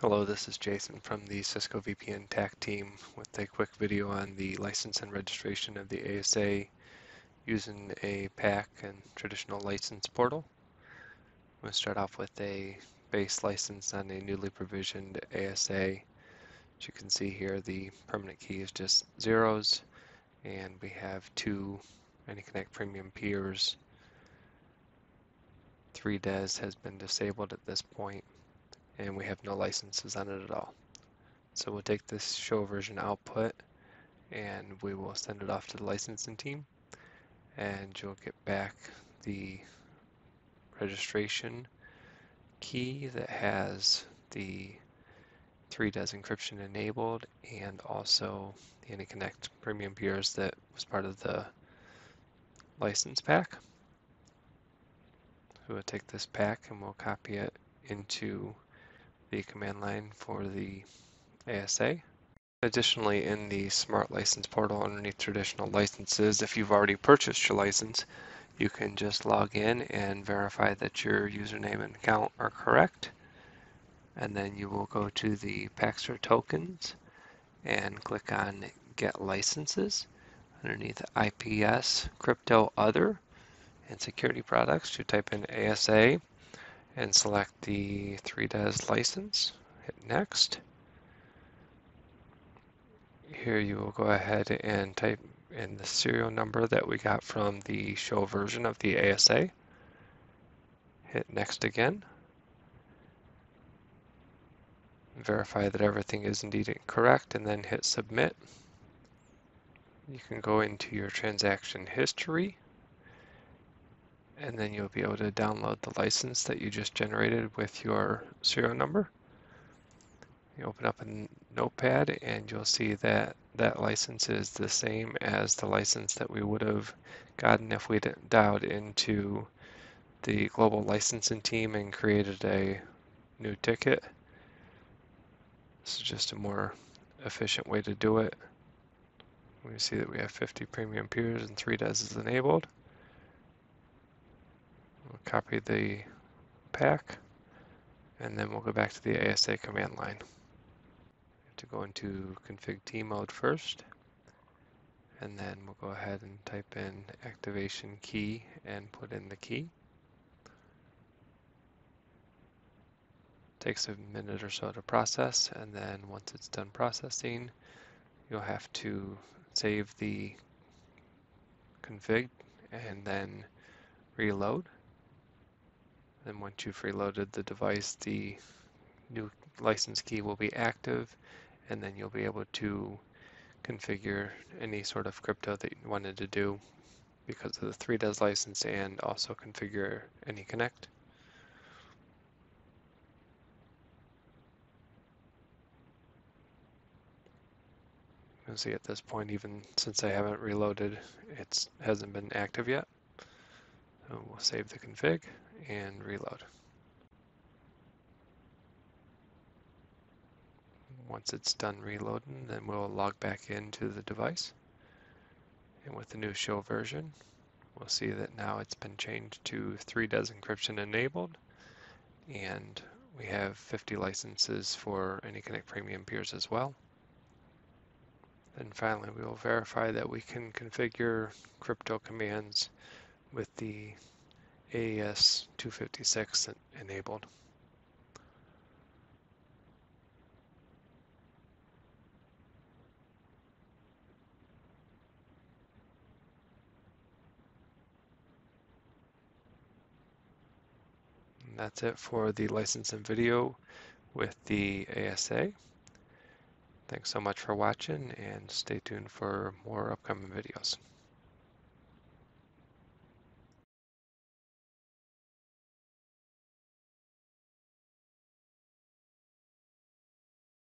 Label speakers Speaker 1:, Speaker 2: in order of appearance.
Speaker 1: Hello, this is Jason from the Cisco VPN TAC team with a quick video on the license and registration of the ASA using a PAC and traditional license portal. I'm going to start off with a base license on a newly provisioned ASA. As you can see here, the permanent key is just zeros, and we have two AnyConnect Premium peers. 3DES has been disabled at this point, and we have no licenses on it at all. So we'll take this show version output and we will send it off to the licensing team, and you'll get back the registration key that has the 3DES encryption enabled and also the AnyConnect Premium peers that was part of the license pack. So we'll take this pack and we'll copy it into the command line for the ASA. Additionally, in the Smart License portal underneath traditional licenses, if you've already purchased your license, you can just log in and verify that your username and account are correct. And then you will go to the Paxter tokens and click on Get Licenses. Underneath IPS, Crypto Other, and Security Products, you type in ASA and select the 3DES license. Hit Next. Here you will go ahead and type in the serial number that we got from the show version of the ASA. Hit Next again. Verify that everything is indeed correct and then hit Submit. You can go into your transaction history and then you'll be able to download the license that you just generated with your serial number. You open up a notepad and you'll see that that license is the same as the license that we would have gotten if we'd dialed into the global licensing team and created a new ticket. This is just a more efficient way to do it. We see that we have 50 premium peers and 3DES is enabled. We'll copy the pack and then we'll go back to the ASA command line. To go into config T mode first, and then we'll go ahead and type in activation key and put in the key. Takes a minute or so to process, and then once it's done processing, you'll have to save the config and then reload. Then once you've reloaded the device, the new license key will be active, and then you'll be able to configure any sort of crypto that you wanted to do because of the 3DES license, and also configure AnyConnect. You'll see at this point, even since I haven't reloaded, it hasn't been active yet. So we'll save the config and reload. Once it's done reloading, then we'll log back into the device. And with the new show version, we'll see that now it's been changed to 3DES encryption enabled, and we have 50 licenses for AnyConnect Premium peers as well. Then finally, we will verify that we can configure crypto commands with the AES 256 enabled. And that's it for the license and video with the ASA. Thanks so much for watching, and stay tuned for more upcoming videos.